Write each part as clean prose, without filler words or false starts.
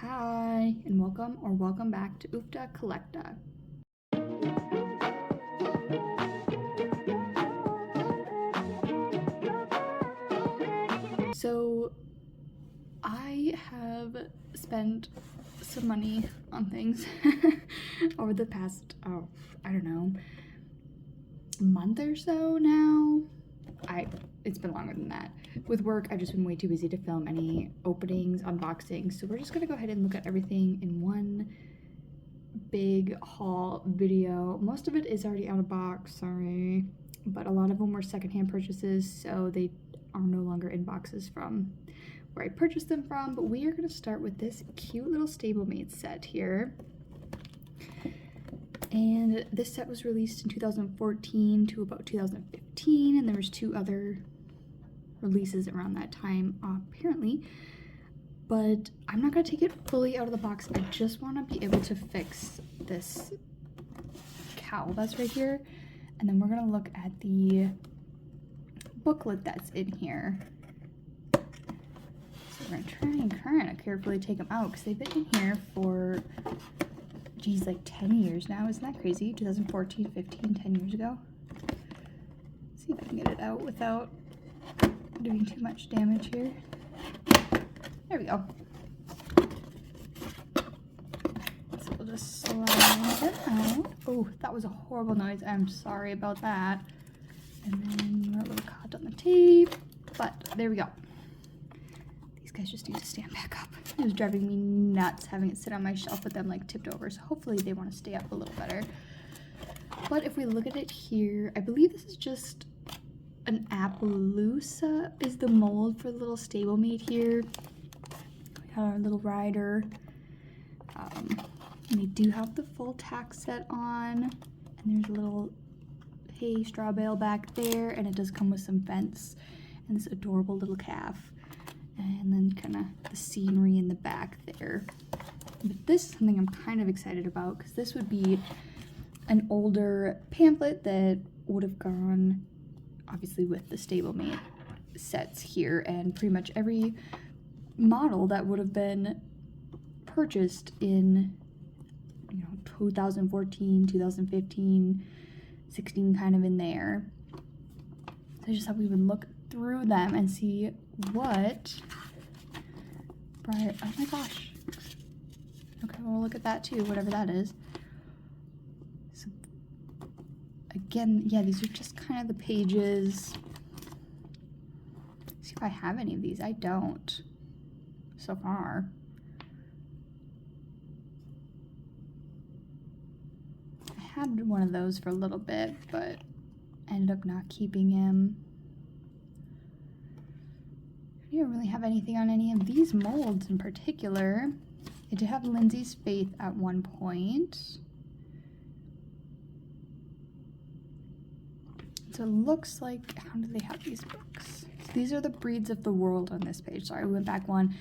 Hi, and welcome back to Ufta Collecta. So, I have spent some money on things over the past, I don't know, month or so now. It's been longer than that. With work, I've just been way too busy to film any openings, unboxings, so we're just gonna go ahead and look at everything in one big haul video. Most of it is already out of box, sorry, but a lot of them were secondhand purchases, so they are no longer in boxes from where I purchased them from. But we are gonna start with this cute little stablemate set here. And this set was released in 2014 to about 2015, and there was 2 other releases around that time, apparently. But I'm not gonna take it fully out of the box. I just wanna be able to fix this cowl that's right here. And then we're gonna look at the booklet that's in here. So we're gonna try and kind of carefully take them out because they've been in here for, geez, like 10 years now. Isn't that crazy? 2014, 15, 10 years ago. Let's see if I can get it out without doing too much damage here. There we go. So we'll just slide it out. Oh, that was a horrible noise. I'm sorry about that. And then we're a little caught on the tape, but there we go. These guys just need to stand back up. It was driving me nuts having it sit on my shelf with them like tipped over, so hopefully they want to stay up a little better. But if we look at it here, I believe this is just an Appaloosa is the mold for the little stablemate here. We got our little rider. And they do have the full tack set on, and there's a little hay straw bale back there, and it does come with some fence and this adorable little calf, and then kind of the scenery in the back there. But this is something I'm kind of excited about because this would be an older pamphlet that would have gone obviously with the stablemate sets here, and pretty much every model that would have been purchased in 2014, 2015, 16, kind of in there. So I just thought we would look through them and see what Breyer, oh my gosh. Okay, we'll look at that too, whatever that is. So again, yeah, these are just kind of the pages. Let's see if I have any of these. I don't so far. I had one of those for a little bit, but ended up not keeping him. I don't really have anything on any of these molds in particular. I did have Lindsay's Faith at one point. So it looks like, how do they have these books? So these are the breeds of the world on this page. Sorry, we went back one.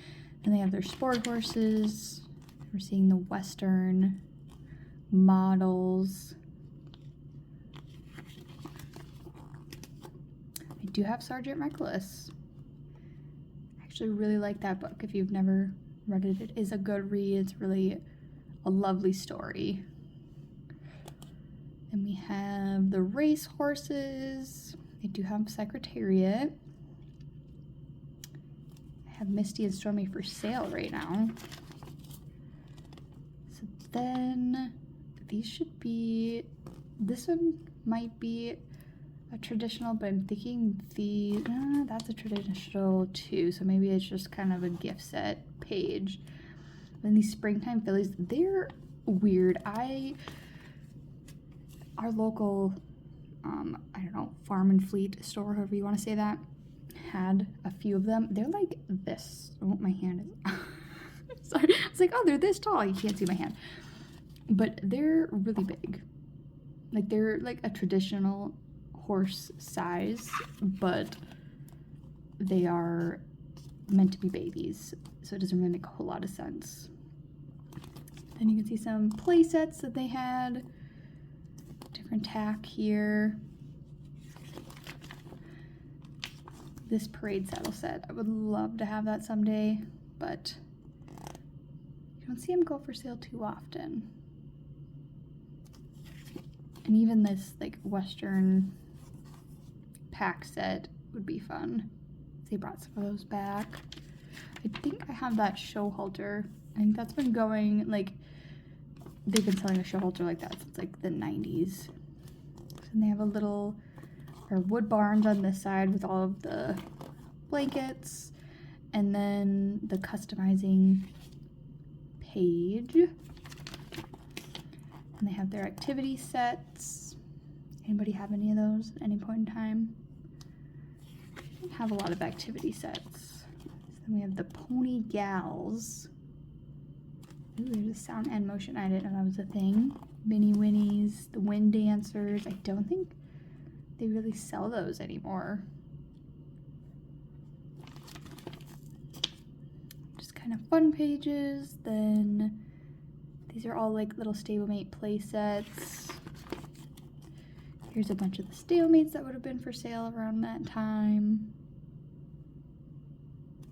And they have their sport horses. We're seeing the Western models. I do have Sergeant Reckless. I actually really like that book. If you've never read it, it is a good read. It's really a lovely story. And we have the race horses. I do have Secretariat. I have Misty and Stormy for sale right now. So then these should be, this one might be a traditional, but I'm thinking that's a traditional too, so maybe it's just kind of a gift set page. Then these springtime fillies, they're weird. Our local, I don't know, Farm and Fleet store, however you want to say that, had a few of them. They're like this. Oh, my hand is, sorry. It's like, oh, they're this tall. You can't see my hand. But they're really big. Like, they're like a traditional horse size, but they are meant to be babies, so it doesn't really make a whole lot of sense. Then you can see some play sets that they had. Different tack here. This parade saddle set, I would love to have that someday, but You don't see them go for sale too often. And even this like Western pack set would be fun. They brought some of those back. I think I have that show halter. I think that's been going, like, they've been selling a show halter like that since like the 90s. And they have a little, or wood barns on this side with all of the blankets, and then the customizing page. And they have their activity sets. Anybody have any of those at any point in time? They have a lot of activity sets. So then we have the Pony Gals. Ooh, there's a sound and motion. I didn't know that was a thing. Mini Winnies, the Wind Dancers. I don't think they really sell those anymore. Just kind of fun pages. Then these are all like little stablemate play sets. Here's a bunch of the stablemates that would have been for sale around that time.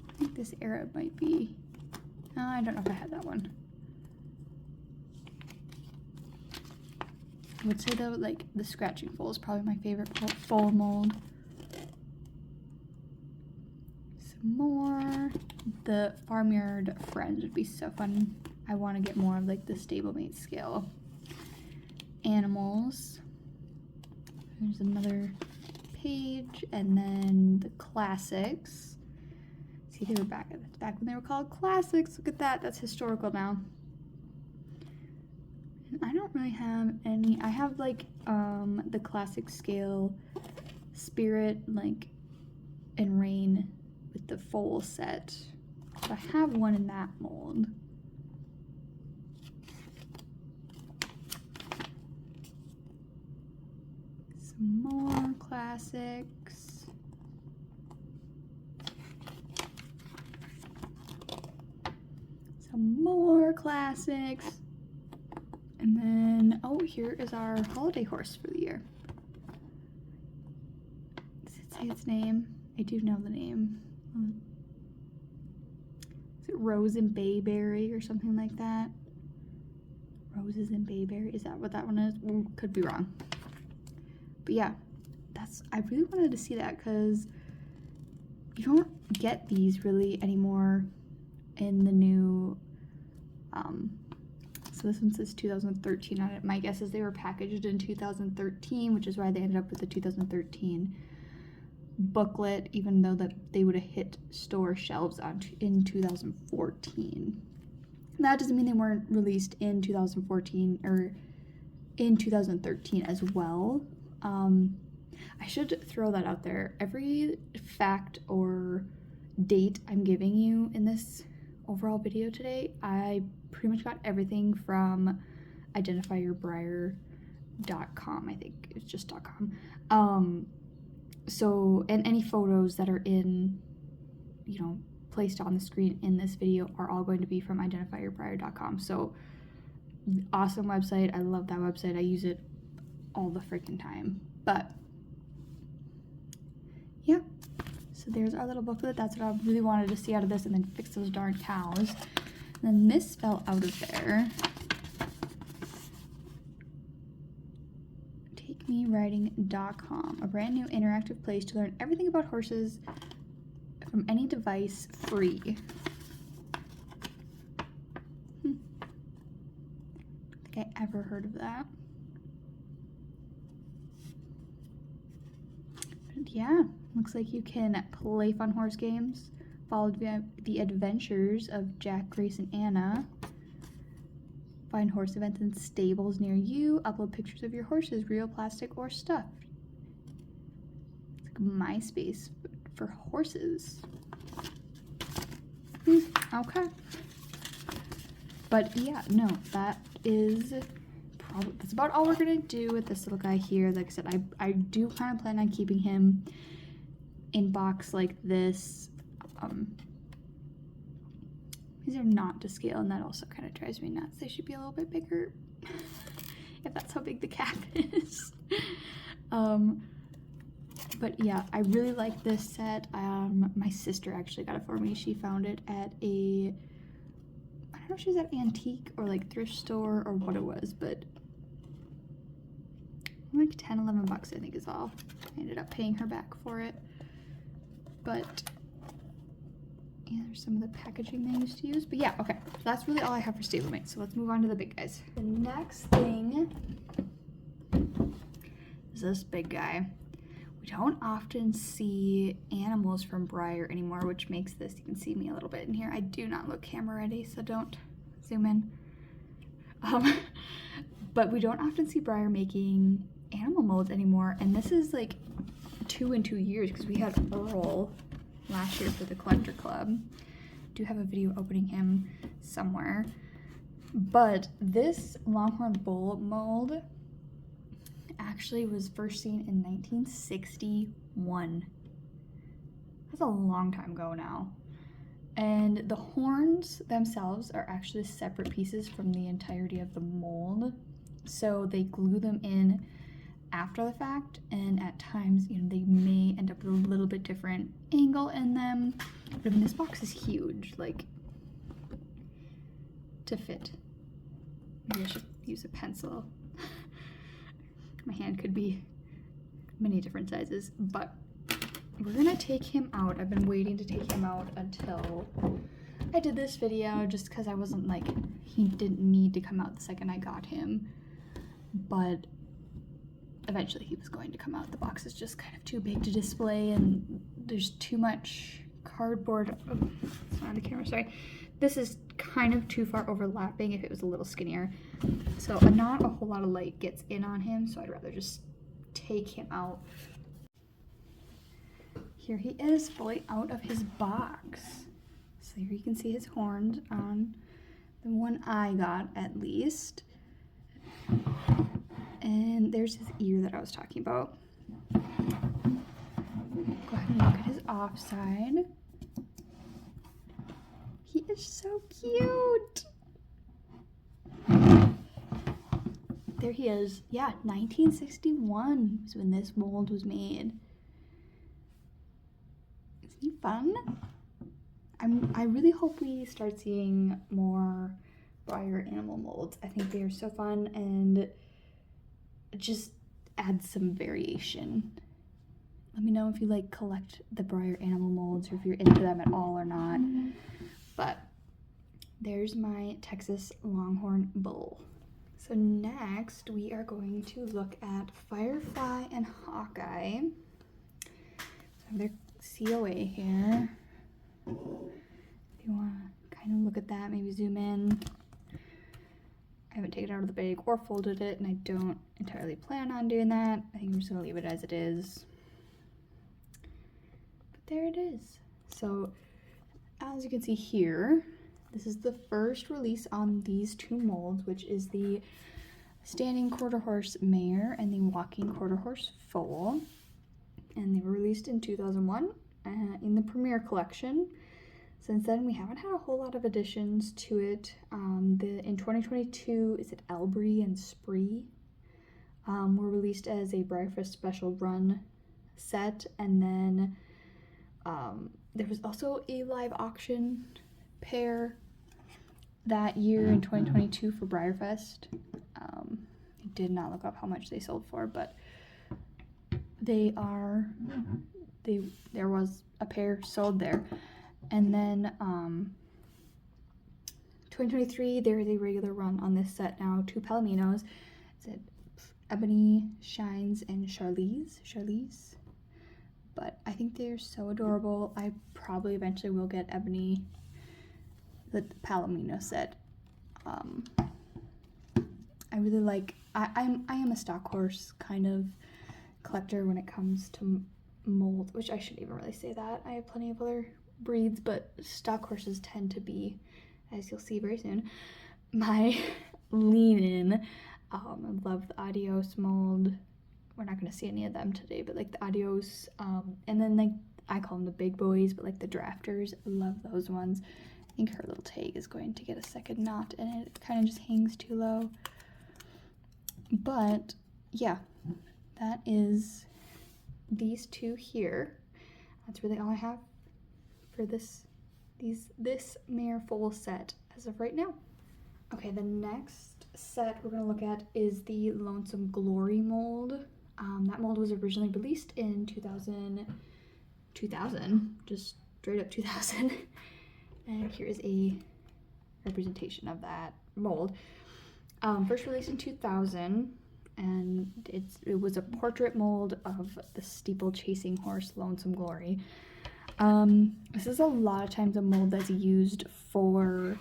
I think this Arab might be. Oh, I don't know if I had that one. I would say though, like the scratching foal is probably my favorite foal mold. Some more. The Farmyard Friends would be so fun. I want to get more of like the stablemate scale. Animals. There's another page, and then the classics. See, they were back when they were called classics. Look at that. That's historical now. I don't really have any. I have like the classic scale Spirit, like, and Rain with the full set. So I have one in that mold. Some more classics. Some more classics. And then, oh, here is our holiday horse for the year. Does it say its name? I do know the name. Is it Rose and Bayberry or something like that? Roses and Bayberry, is that what that one is? Could be wrong. But yeah, I really wanted to see that because you don't get these really anymore in the new, so this one says 2013 on it. My guess is they were packaged in 2013, which is why they ended up with the 2013 booklet, even though that they would have hit store shelves in 2014. That doesn't mean they weren't released in 2014 or in 2013 as well. I should throw that out there. Every fact or date I'm giving you in this overall video today, I pretty much got everything from identifyyourbreyer.com. I think it's just .com. So, and any photos that are in, you know, placed on the screen in this video are all going to be from identifyyourbreyer.com. So, awesome website. I love that website. I use it all the freaking time. But yeah, so there's our little booklet. That's what I really wanted to see out of this, and then fix those darn cows. And then this fell out of there. TakeMeRiding.com, a brand new interactive place to learn everything about horses from any device, free. I don't think I ever heard of that. But yeah, looks like you can play fun horse games, follow the adventures of Jack, Grace, and Anna, find horse events in stables near you, upload pictures of your horses, real, plastic, or stuffed. It's like MySpace for horses. Okay. But yeah, no, that's about all we're gonna do with this little guy here. Like I said, I do kind of plan on keeping him in box like this. These are not to scale, and that also kind of drives me nuts. They should be a little bit bigger if that's how big the cap is. But yeah, I really like this set. My sister actually got it for me. She found it at a, I don't know if she was at antique or like thrift store or what it was, but like 10, 11 bucks I think is all. I ended up paying her back for it. But yeah, there's some of the packaging they used to use. But yeah, okay. So that's really all I have for stablemate. So let's move on to the big guys. The next thing is this big guy. We don't often see animals from Breyer anymore, which makes this, you can see me a little bit in here. I do not look camera ready, so don't zoom in. But we don't often see Breyer making animal molds anymore, and this is like 2 in 2 years because we had Earl last year for the collector club. Do have a video opening him somewhere. But this Longhorn Bull mold actually was first seen in 1961. That's a long time ago now. And the horns themselves are actually separate pieces from the entirety of the mold. So they glue them in after the fact, and at times, you know, they may end up with a little bit different angle in them. But I mean, this box is huge, like, to fit. Maybe I should use a pencil. My hand could be many different sizes, but we're gonna take him out. I've been waiting to take him out until I did this video, just because I wasn't like, he didn't need to come out the second I got him, but eventually he was going to come out. The box is just kind of too big to display, and there's too much cardboard. Oh, it's not on the camera, sorry. This is kind of too far overlapping if it was a little skinnier. So not a whole lot of light gets in on him, so I'd rather just take him out. Here he is, fully out of his box. So here you can see his horns on the one I got, at least. And there's his ear that I was talking about. Go ahead and look at his offside. He is so cute. There he is. Yeah, 1961 was when this mold was made. Isn't he fun? I really hope we start seeing more Breyer animal molds. I think they are so fun and just add some variation. Let me know if you like collect the Breyer animal molds or if you're into them at all or not. But there's my Texas Longhorn Bull. So next we are going to look at Firefly and Hawkeye. So I have their COA here. If you want to kind of look at that, maybe zoom in. I haven't taken it out of the bag or folded it, and I don't entirely plan on doing that. I think I'm just going to leave it as it is. But there it is. So as you can see here, this is the first release on these two molds, which is the standing quarter horse mare and the walking quarter horse foal. And they were released in 2001 in the Premier collection. Since then, we haven't had a whole lot of additions to it. In 2022, is it Elbury and Spree? Were released as a Breakfast Special Run set, and then there was also a live auction pair that year in 2022 for Breyerfest. I did not look up how much they sold for, but there was a pair sold there. And then 2023, there is a regular run on this set now, 2 Palominos. It's Ebony, Shines, and Charlize. But I think they're so adorable. I probably eventually will get Ebony, the Palomino set. I really like, I am a stock horse kind of collector when it comes to mold, which I shouldn't even really say that. I have plenty of other breeds, but stock horses tend to be, as you'll see very soon, my lean-in. I love the Adios mold. We're not going to see any of them today, but like the Adios, and then like I call them the big boys, but like the drafters, I love those ones. I think her little tag is going to get a second knot in it. It kind of just hangs too low. But yeah, that is these two here. That's really all I have for this mare foal set. as of right now. Okay, the next set we're going to look at is the Lonesome Glory mold. That mold was originally released in 2000, just straight up 2000. And here is a representation of that mold. First released in 2000, and it was a portrait mold of the steeplechasing horse Lonesome Glory. This is a lot of times a mold that's used for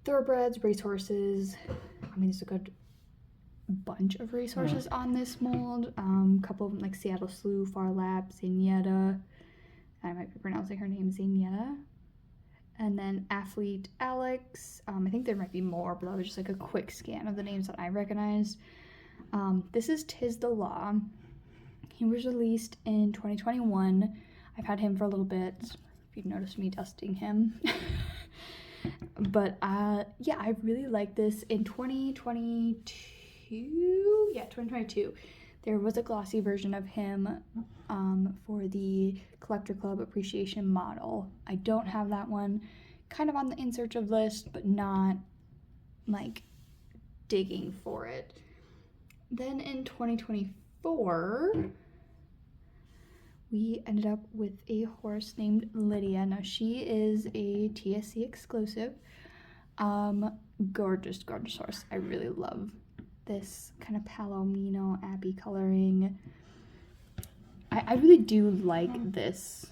thoroughbreds, racehorses. I mean, there's a good bunch of racehorses on this mold. A couple of them like Seattle Slew, Far Lap, Zenyatta. I might be pronouncing her name Zenyatta. And then Athlete Alex. I think there might be more, but that was just like a quick scan of the names that I recognized. This is Tis the Law. He was released in 2021. I've had him for a little bit, if you've noticed me dusting him. But yeah, I really like this. In 2022, there was a glossy version of him for the Collector Club Appreciation model. I don't have that one. Kind of on the in search of list, but not like digging for it. Then in 2024, we ended up with a horse named Lydia. Now she is a TSC exclusive. Gorgeous horse. I really love this kind of Palomino Abbey coloring. I really do like this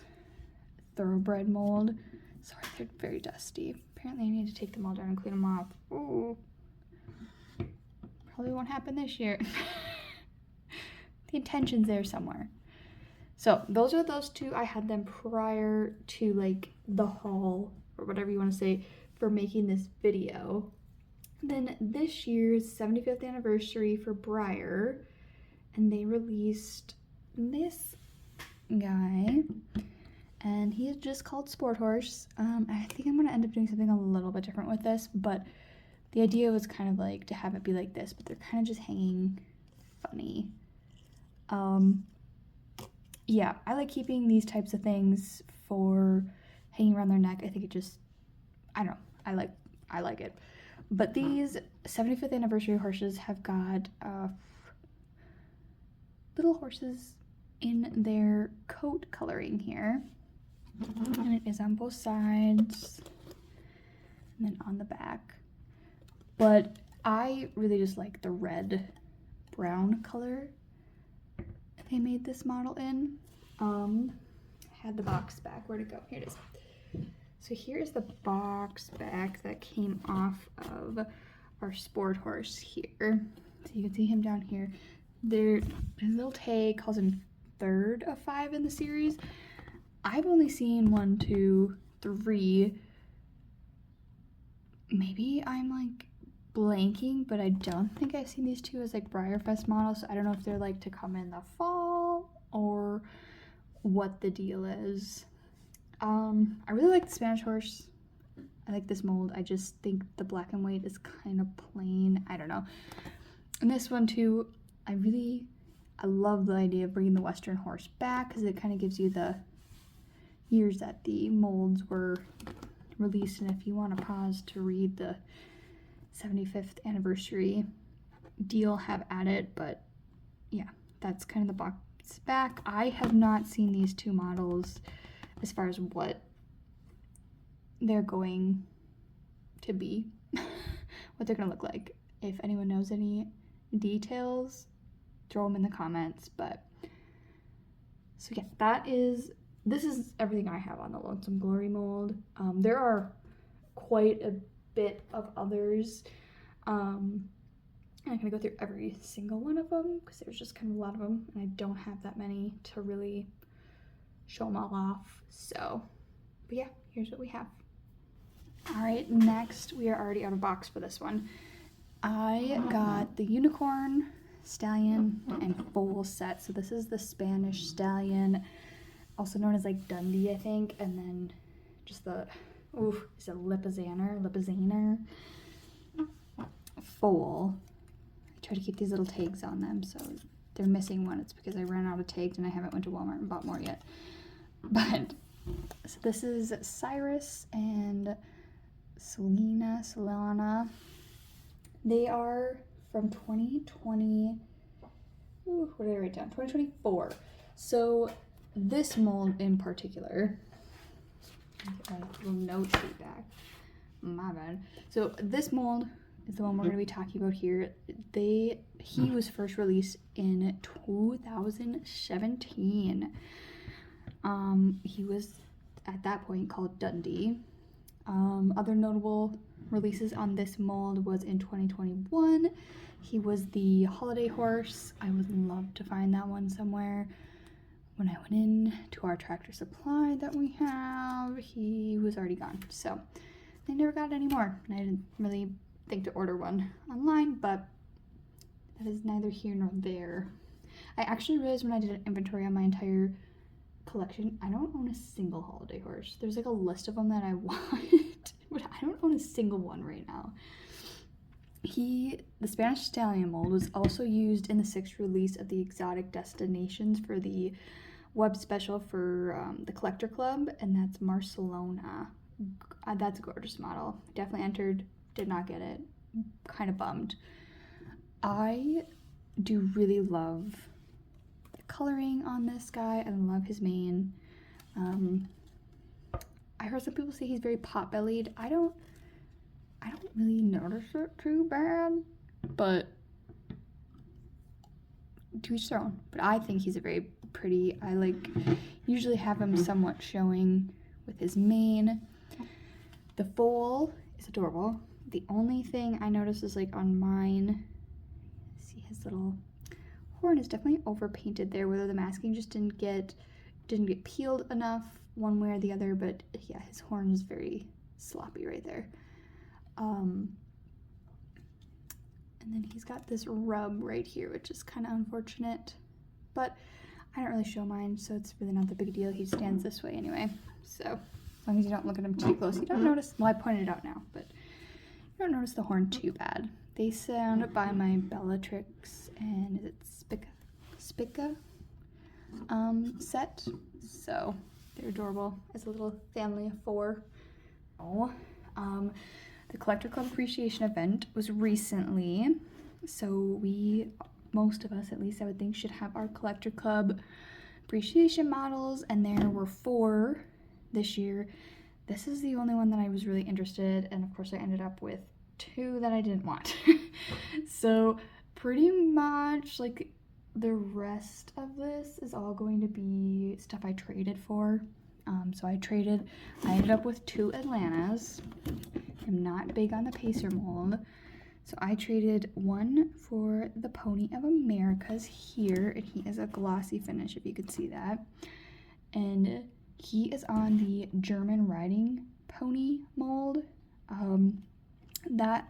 thoroughbred mold. Sorry, they're very dusty. Apparently I need to take them all down and clean them off. Ooh. Probably won't happen this year. The intention's there somewhere. So those are those two. I had them prior to like the haul or whatever you want to say for making this video. Then this year's 75th anniversary for Breyer, and they released this guy, and he is just called Sport Horse. I think I'm going to end up doing something a little bit different with this, but the idea was kind of like to have it be like this, but they're kind of just hanging funny. Yeah, I like keeping these types of things for hanging around their neck. I think it just, I don't know, I like it. But these 75th anniversary horses have got little horses in their coat coloring here. And it is on both sides and then on the back. But I really just like the red brown color they made this model in. I had the box back. Where'd it go? Here it is. So here is the box back that came off of our Sport Horse here. So you can see him down here. His little tag calls him third of 5 in the series. I've only seen 1, 2, 3. Maybe I'm like blanking, but I don't think I've seen these two as like Breyerfest models. So I don't know if they're like to come in the fall or what the deal is. I really like the Spanish horse. I like this mold. I just think the black and white is kind of plain. I don't know. And this one too, I love the idea of bringing the Western horse back because it kind of gives you the years that the molds were released. And if you want to pause to read the 75th anniversary deal, have at it. But yeah, that's kind of the box back. I have not seen these two models as far as what they're going to be, what they're gonna look like. If anyone knows any details, throw them in the comments. But so yeah, this is everything I have on the Lonesome Glory mold. There are quite a bit of others. I'm not gonna go through every single one of them because there's just kind of a lot of them, and I don't have that many to really show them all off. So, but yeah, here's what we have. All right, next we are already out of box for this one. I got the Unicorn, Stallion, and Foal set. So this is the Spanish Stallion, also known as like Dundee, I think, and then just the, is it Lipizzanner? Foal. I try to keep these little tags on them, so they're missing one. It's because I ran out of tags and I haven't went to Walmart and bought more yet. But so this is Cyrus and Solana. They are from 2020. Ooh, what did I write down? 2024. So this mold in particular, get my little note sheet back. My bad. So this mold is the one we're going to be talking about here. He was first released in 2017. He was at that point called Dundee. Other notable releases on this mold was in 2021. He was the holiday horse. I would love to find that one somewhere. When I went in to our Tractor Supply that we have, he was already gone. So I never got any more. And I didn't really think to order one online, but that is neither here nor there. I actually realized when I did an inventory on my entire collection, I don't own a single holiday horse. There's like a list of them that I want, but I don't own a single one right now. The Spanish Stallion mold was also used in the 6th release of the Exotic Destinations for the web special for the Collector Club, and that's Barcelona. That's a gorgeous model. Definitely entered, did not get it. Kind of bummed. I do really love the coloring on this guy. I love his mane. I heard some people say he's very pot-bellied. I don't really notice it too bad, but to each their own. But I think he's a very pretty. I usually have him somewhat showing with his mane. The foal is adorable. The only thing I noticed is on mine, see his little horn is definitely overpainted there, whether the masking just didn't get peeled enough one way or the other, but yeah, his horn is very sloppy right there. And then he's got this rub right here, which is kind of unfortunate, but I don't really show mine, so it's really not the big deal. He stands this way anyway, so as long as you don't look at him too close, you don't notice. Well, I pointed it out now, but you don't notice the horn too bad. They sound by my Bellatrix and is it Spica set, so they're adorable as a little family of 4. The Collector Club Appreciation event was recently, so most of us at least I would think, should have our Collector Club Appreciation models, and there were 4 this year. This is the only one that I was really interested, and of course I ended up with 2 that I didn't want. So pretty much the rest of this is all going to be stuff I traded for. So I ended up with 2 Atlantas. I'm not big on the Pacer mold, so I traded one for the Pony of Americas here, and he is a glossy finish, if you could see that, and he is on the German riding pony mold.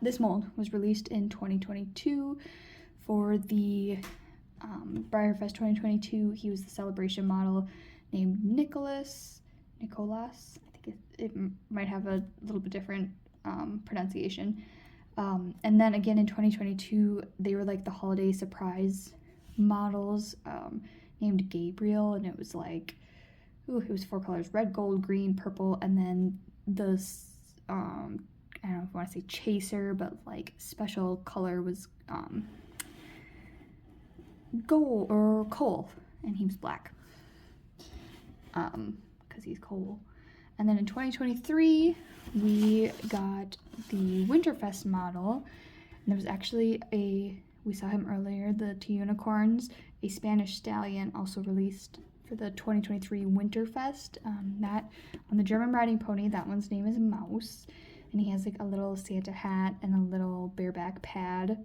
This mold was released in 2022 for the Breyerfest 2022. He was the celebration model named Nicholas. I think it might have a little bit different pronunciation. And then again in 2022, they were the holiday surprise models named Gabriel, and it was it was 4 colors: red, gold, green, purple, and then the I don't know if I want to say chaser, but special color was gold or coal, and he was black because he's coal. And then in 2023 we got the Winterfest model, and there was actually we saw him earlier, the 2 unicorns, a Spanish stallion also released for the 2023 Winterfest. That on the German riding pony, that one's name is Mouse, and he has a little Santa hat and a little bareback pad.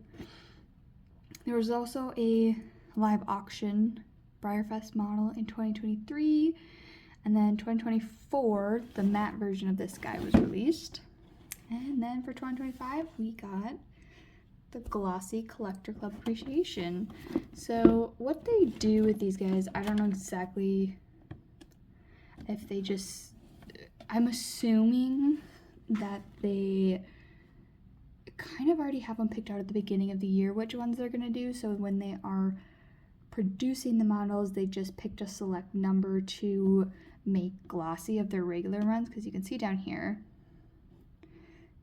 There was also a live auction Breyerfest model in 2023, and then 2024 the matte version of this guy was released. And then for 2025 we got the glossy Collector Club Appreciation. So what they do with these guys, I don't know exactly if they just, I'm assuming that they kind of already have them picked out at the beginning of the year which ones they're going to do, so when they are producing the models they just picked a select number to make glossy of their regular runs, because you can see down here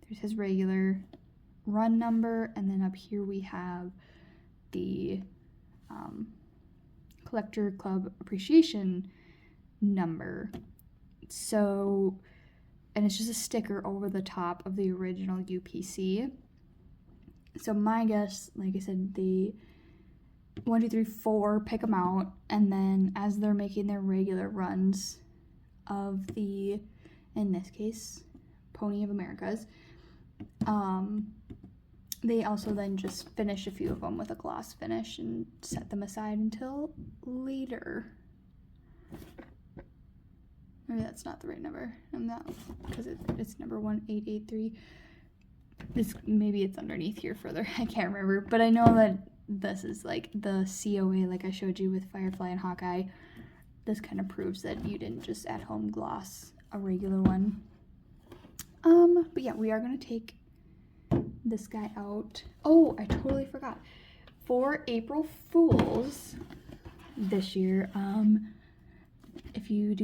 Here's his regular run number, and then up here we have the Collector Club Appreciation number. So, and it's just a sticker over the top of the original UPC. So my guess, like I said, the 1, 2, 3, 4 pick them out, and then as they're making their regular runs of the, in this case, Pony of Americas, they also then just finish a few of them with a gloss finish and set them aside until later. Maybe that's not the right number. I'm not, because it's number 1883. Maybe it's underneath here further. I can't remember, but I know that this is like the COA, like I showed you with Firefly and Hawkeye. This kind of proves that you didn't just at home gloss a regular one. But yeah, we are gonna take this guy out. Oh, I totally forgot. For April Fools this year, if you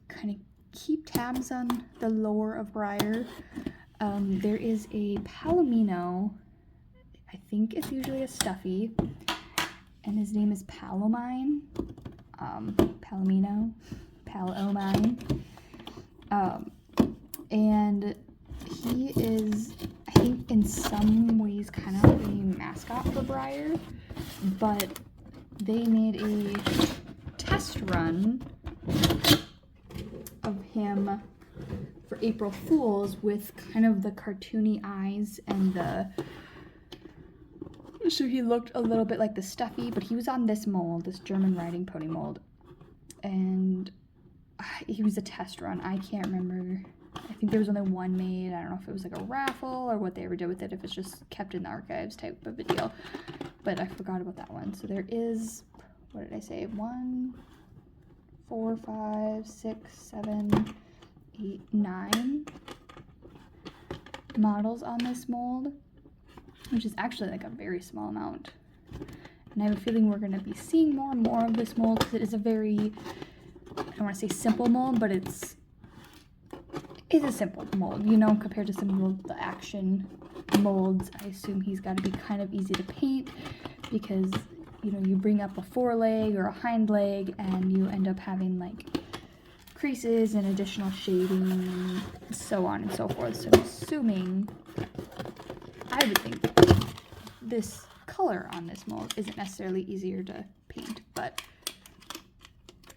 kind of keep tabs on the lore of Breyer, there is a Palomino. I think it's usually a stuffy, and his name is Palomine. Palomino, Palomine. And he is, I think, in some ways kind of a mascot for Breyer, but they made a test run of him for April Fools with kind of the cartoony eyes and so he looked a little bit like the stuffy, but he was on this mold, this German riding pony mold, and he was a test run. I can't remember. I think there was only one made. I don't know if it was like a raffle or what they ever did with it, if it's just kept in the archives type of a deal, but I forgot about that one. So there is, what did I say, 1, 4, 5, 6, 7, 8, 9 models on this mold, which is actually like a very small amount. And I have a feeling we're going to be seeing more and more of this mold because it is a very, I don't want to say simple mold, but it's a simple mold, you know, compared to some of the action molds. I assume he's got to be kind of easy to paint because, you know, you bring up a foreleg or a hind leg and you end up having like creases and additional shading and so on and so forth. So I'm assuming, I would think this color on this mold isn't necessarily easier to paint, but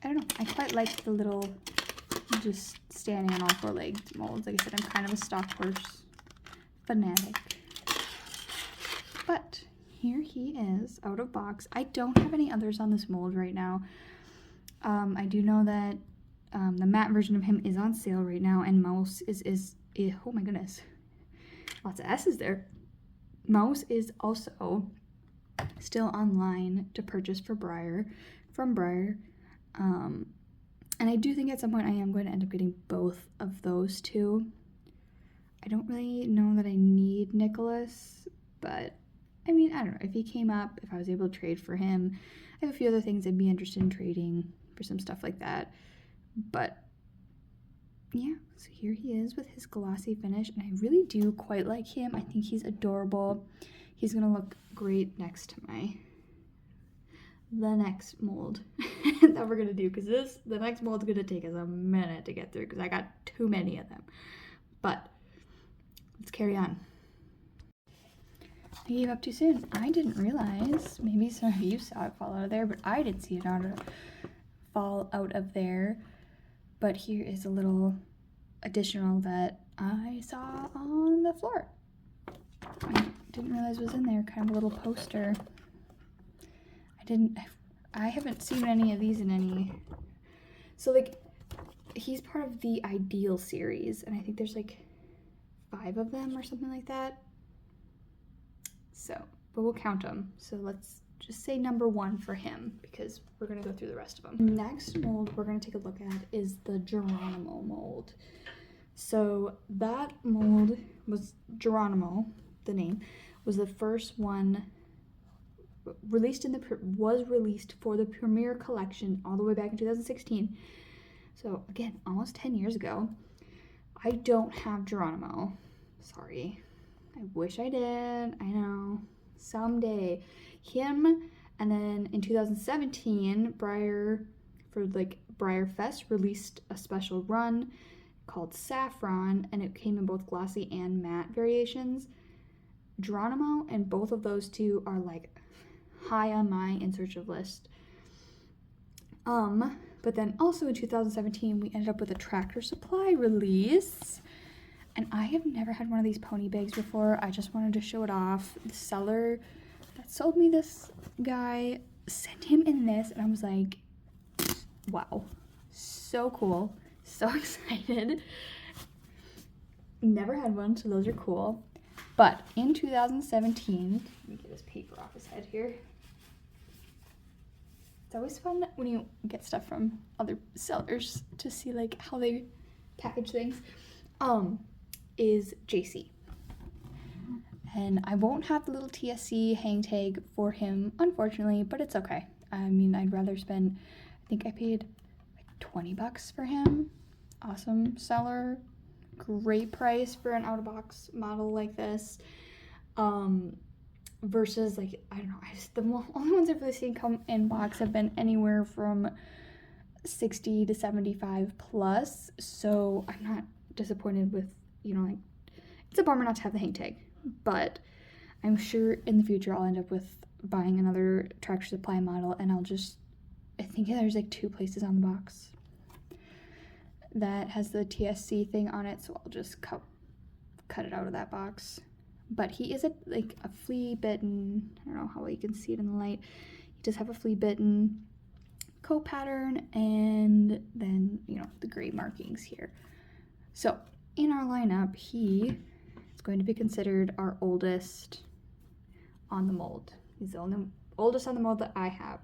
I don't know. I quite like the little just standing on all 4 legs molds. Like I said, I'm kind of a stock horse fanatic. But here he is out of box. I don't have any others on this mold right now. I do know that the matte version of him is on sale right now, and Mouse is oh my goodness, lots of S's there. Mouse is also still online to purchase for Breyer, from Breyer. And I do think at some point I am going to end up getting both of those two. I don't really know that I need Nicholas, but I mean, I don't know. If he came up, if I was able to trade for him, I have a few other things I'd be interested in trading for some stuff like that. But yeah, so here he is with his glossy finish, and I really do quite like him. I think he's adorable. He's gonna look great next to the next mold that we're gonna do, because the next mold's gonna take us a minute to get through because I got too many of them. But let's carry on. I gave up too soon. I didn't realize, maybe some of you saw it fall out of there, but I did see it fall out of there. But here is a little additional that I saw on the floor. I didn't realize was in there, kind of a little poster. I haven't seen any of these in any, so like, he's part of the Ideal series, and I think there's like 5 of them or something like that. So, but we'll count them. So let's just say number 1 for him, because we're gonna go through the rest of them. Next mold we're gonna take a look at is the Geronimo mold. So that mold was Geronimo, the name, was the first one released for the Premier collection all the way back in 2016. So again, almost 10 years ago. I don't have Geronimo. Sorry. I wish I did. I know. Someday. Him, and then in 2017, Breyer, for like Breyer Fest, released a special run called Saffron, and it came in both glossy and matte variations. Geronimo and both of those two are like high on my in search of list. But then also in 2017, we ended up with a Tractor Supply release. And I have never had one of these pony bags before. I just wanted to show it off. The seller that sold me this guy sent him in this, and I was like, wow, so cool, so excited. Never had one, so those are cool. But in 2017, let me get this paper off his head here. It's always fun when you get stuff from other sellers to see like how they package things. Is JC. And I won't have the little TSC hang tag for him, unfortunately, but it's okay. I mean, I'd rather spend, I think I paid like $20 for him. Awesome seller. Great price for an out-of-box model like this. Versus like, I don't know, the only ones I've really seen come in box have been anywhere from 60 to 75 plus. So I'm not disappointed with, you know, like, it's a bummer not to have the hang tag, but I'm sure in the future I'll end up with buying another Tractor Supply model, and I think there's like 2 places on the box that has the TSC thing on it, so I'll just cut it out of that box. But he is a flea bitten, I don't know how well you can see it in the light, he does have a flea bitten coat pattern, and then, you know, the gray markings here. So in our lineup, he is going to be considered our oldest on the mold. He's the only oldest on the mold that I have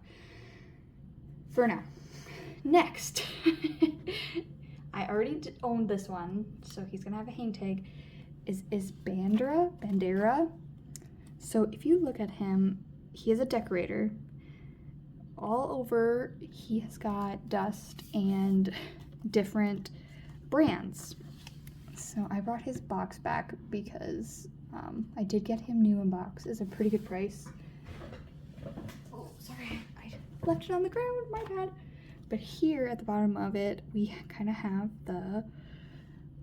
for now. Next, I already owned this one, so he's gonna have a hang tag, is Bandera. So if you look at him, he is a decorator. All over, he has got dust and different brands. So I brought his box back because I did get him new in box. It's a pretty good price. Oh, sorry, I left it on the ground, my bad. But here at the bottom of it, we kind of have the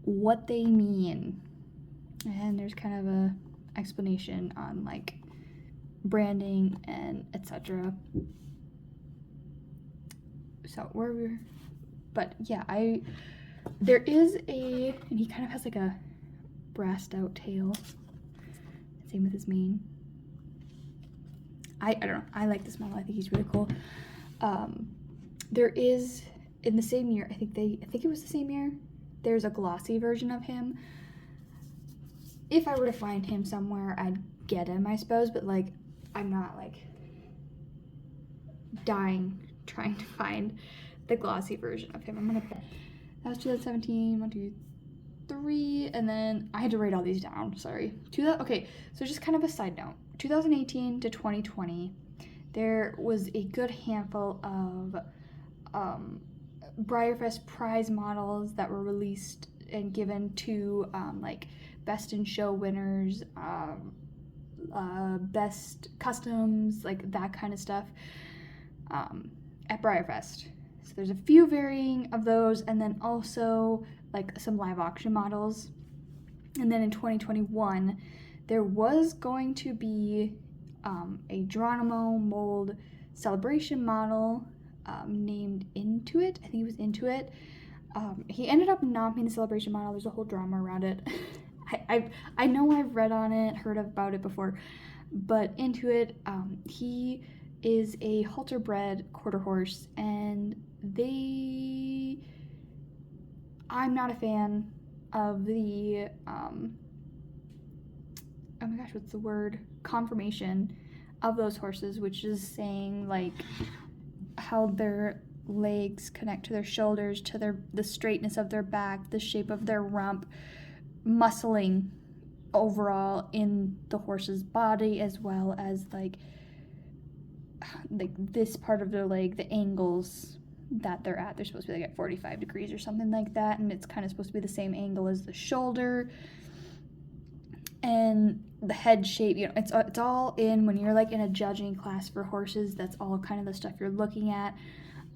what they mean. And there's kind of a explanation on like branding and etc. So but yeah, there is and he kind of has like a brassed out tail. Same with his mane. I don't know, I like this model, I think he's really cool. There is, in the same year, I think it was the same year, there's a glossy version of him. If I were to find him somewhere, I'd get him, I suppose, but like, I'm not like dying trying to find the glossy version of him. That was 2017, 1, 2, 3, and then I had to write all these down, sorry. Okay, so just kind of a side note, 2018 to 2020, there was a good handful of BreyerFest prize models that were released and given to like best in show winners, best customs, like that kind of stuff at BreyerFest. So there's a few varying of those, and then also like some live auction models. And then in 2021, there was going to be a Geronimo mold celebration model named Intuit. I think it was Intuit. He ended up not being a celebration model. There's a whole drama around it. I know I've read on it, heard about it before, but Intuit, he is a halter bred quarter horse, and I'm not a fan of the oh my gosh, what's the word? Conformation of those horses, which is saying like how their legs connect to their shoulders, to the straightness of their back, the shape of their rump, muscling overall in the horse's body, as well as like this part of their leg, the angles that they're at. They're supposed to be like at 45 degrees or something like that, and it's kind of supposed to be the same angle as the shoulder. And the head shape, you know, it's all in when you're like in a judging class for horses. That's all kind of the stuff you're looking at.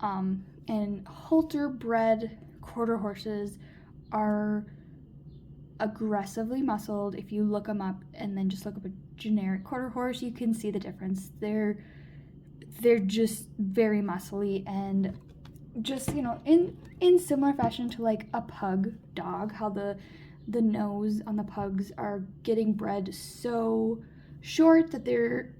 And halter bred quarter horses are aggressively muscled. If you look them up and then just look up a generic quarter horse, you can see the difference. They're just very muscly, and just, you know, in similar fashion to like a pug dog, how the nose on the pugs are getting bred so short that they're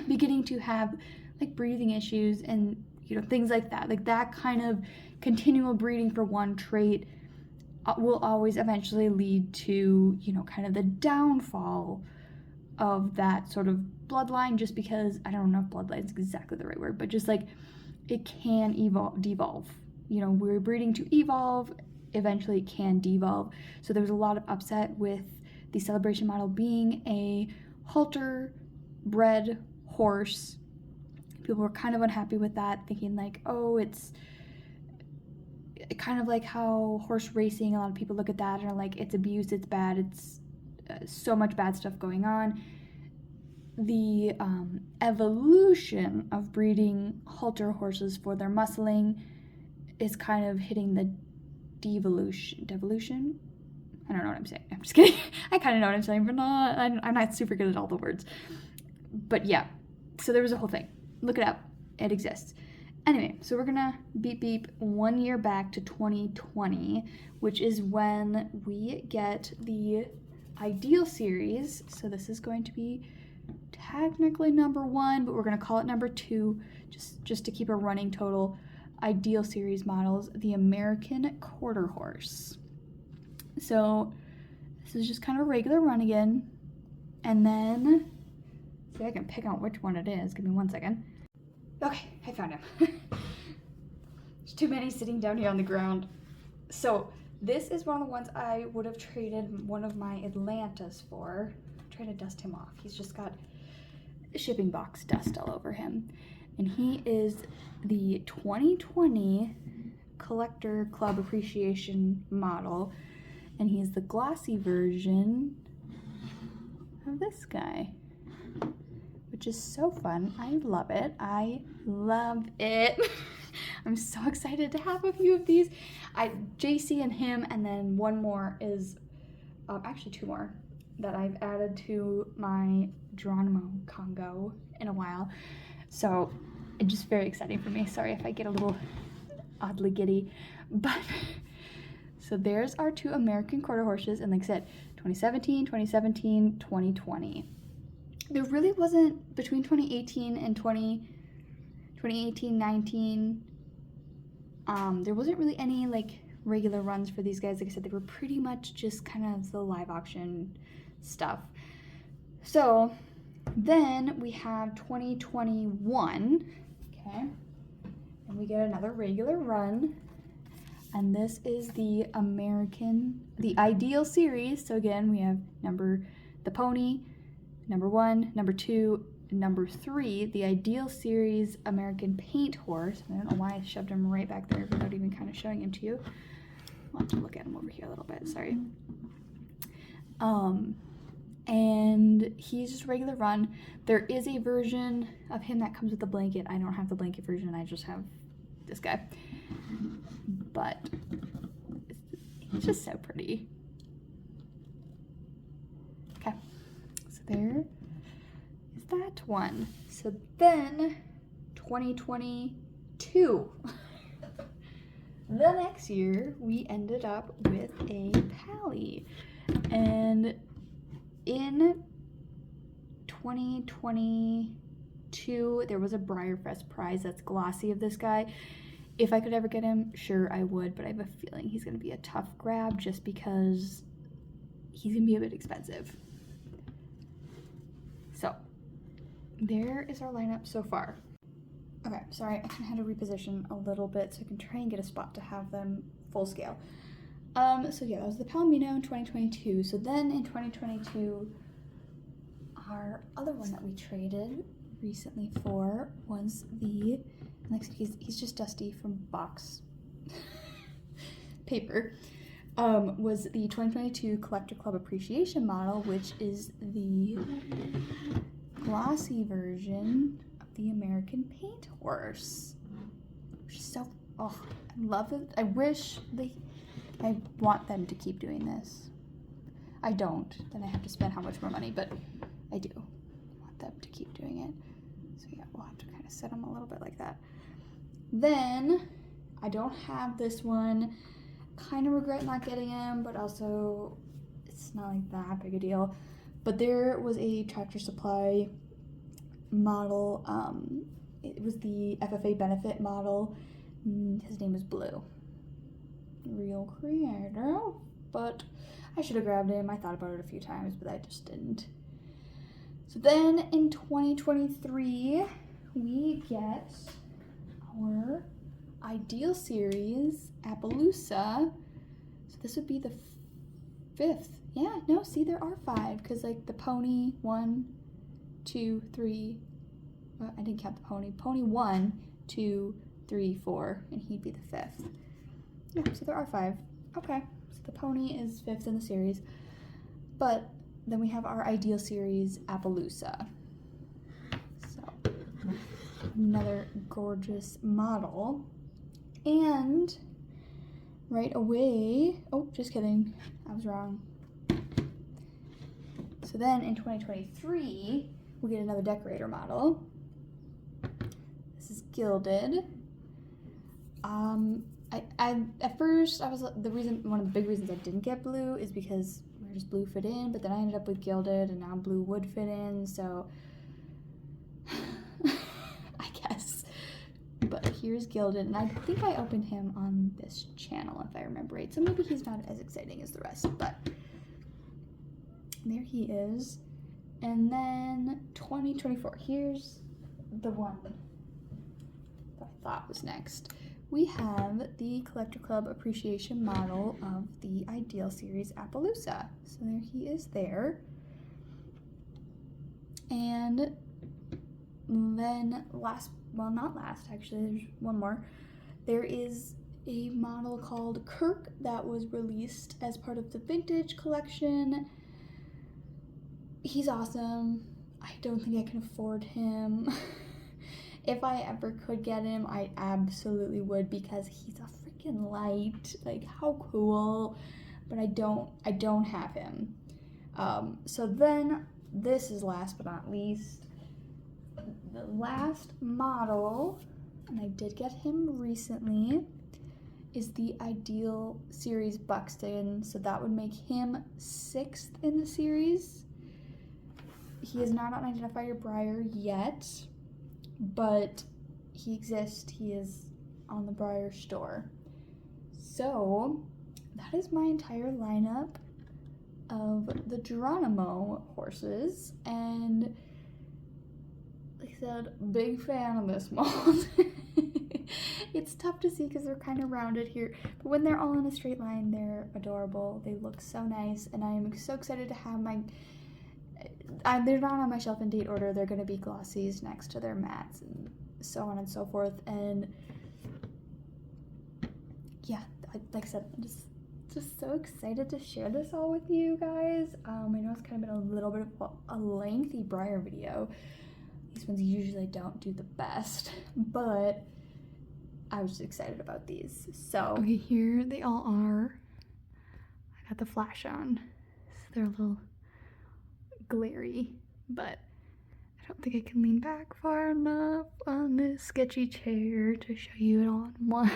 beginning to have like breathing issues and, you know, things like that. Like that kind of continual breeding for one trait will always eventually lead to, you know, kind of the downfall of that sort of bloodline, just because, I don't know if bloodline is exactly the right word, but just like it can devolve. You know, we're breeding to evolve, eventually it can devolve. So there was a lot of upset with the Celebration model being a halter bred horse. People were kind of unhappy with that, thinking like, oh, it's kind of like how horse racing, a lot of people look at that and are like, it's abuse, it's bad, it's so much bad stuff going on. The evolution of breeding halter horses for their muscling is kind of hitting the devolution. I don't know what I'm saying. I'm just kidding. I kind of know what I'm saying, but I'm not super good at all the words. But yeah, so there was a whole thing. Look it up. It exists. Anyway, so we're gonna beep 1 year back to 2020, which is when we get the Ideal series. So this is going to be technically number 1, but we're gonna call it number 2, just to keep a running total. Ideal series models, the American quarter horse. So this is just kind of a regular run again, and then see if I can pick out which one it is. Give me 1 second. Okay, I found him. There's too many sitting down here on the ground. So this is one of the ones I would have traded one of my Atlantas for. I'm trying to dust him off. He's just got shipping box dust all over him. And he is the 2020 Collector Club Appreciation model. And he is the glossy version of this guy, which is so fun. I love it. I love it. I'm so excited to have a few of these. JC and him, and then one more is, actually 2 more that I've added to my Geronimo Congo in a while. So it's just very exciting for me. Sorry if I get a little oddly giddy, but so there's our 2 American quarter horses, and like I said, 2017, 2020. There really wasn't, between 2018 and 2018-19, there wasn't really any like regular runs for these guys. Like I said, they were pretty much just kind of the live auction stuff. So then we have 2021, okay, and we get another regular run, and this is the Ideal series. So again, we have the pony, number 1, number 2, number 3, the Ideal series American paint horse. I don't know why I shoved him right back there without even kind of showing him to you. I'll have to look at him over here a little bit, sorry. And he's just a regular run. There is a version of him that comes with the blanket. I don't have the blanket version, I just have this guy. But it's just so pretty. Okay, so there is that one. So then 2022. The next year we ended up with a Pally, and in 2022 there was a Breyer Fest prize that's glossy of this guy. If I could ever get him, sure I would, but I have a feeling he's going to be a tough grab just because he's going to be a bit expensive. So there is our lineup so far. Okay, sorry, I kind of had to reposition a little bit so I can try and get a spot to have them full scale. So yeah, that was the Palomino in 2022. So then in 2022, our other one that we traded recently for was the like I said, he's just dusty from box paper. Was the 2022 Collector Club Appreciation model, which is the glossy version of the American Paint Horse. Which is so, oh, I love it. I want them to keep doing this. I don't, then I have to spend how much more money, but I do want them to keep doing it. So yeah, we'll have to kind of set them a little bit like that. Then, I don't have this one. Kind of regret not getting him, but also it's not like that big a deal. But there was a Tractor Supply model. It was the FFA benefit model. His name is Blue. Real creative, but I should have grabbed him. I thought about it a few times, but I just didn't. So then in 2023, we get our Ideal Series Appaloosa. So this would be the 5th. Yeah, no, see, there are 5, because like the pony 1, 2, 3. I didn't count the pony. Pony 1, 2, 3, 4, and he'd be the 5th. Yeah, so there are 5. Okay, so the pony is 5th in the series. But then we have our Ideal Series Appaloosa. So another gorgeous model. And right away, oh, just kidding, I was wrong. So then in 2023, we get another decorator model. This is Gilded. At first, one of the big reasons I didn't get Blue is because where does Blue fit in? But then I ended up with Gilded, and now Blue would fit in, so I guess. But here's Gilded, and I think I opened him on this channel, if I remember right. So maybe he's not as exciting as the rest, but there he is. And then 2024, here's the one that I thought was next. We have the Collector Club Appreciation model of the Ideal Series Appaloosa. So there he is there. And then not last, actually, there's one more. There is a model called Kirk that was released as part of the Vintage collection. He's awesome. I don't think I can afford him. If I ever could get him, I absolutely would, because he's a freaking light. Like, how cool. But I don't have him. So then, this is last but not least. The last model, and I did get him recently, is the Ideal Series Buxton. So that would make him 6th in the series. He is not on Identifier Breyer yet, but he exists. He is on the Breyer store. So that is my entire lineup of the Geronimo horses, and like I said, big fan of this mold. It's tough to see because they're kind of rounded here, but when they're all in a straight line, they're adorable. They look so nice, and I am so excited to have my they're not on my shelf in date order. They're going to be glossies next to their mats and so on and so forth. And yeah, like I said, I'm just so excited to share this all with you guys. I know it's kind of been a little bit of a lengthy Breyer video. These ones usually don't do the best, but I was just excited about these. So okay, here they all are. I got the flash on, so they're a little glary, but I don't think I can lean back far enough on this sketchy chair to show you it all in one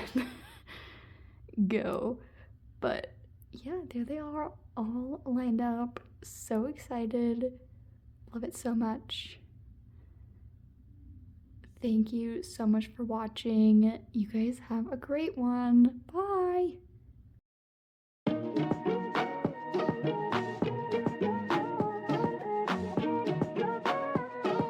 go. But yeah, there they are, all lined up. So excited. Love it so much. Thank you so much for watching. You guys have a great one. Bye.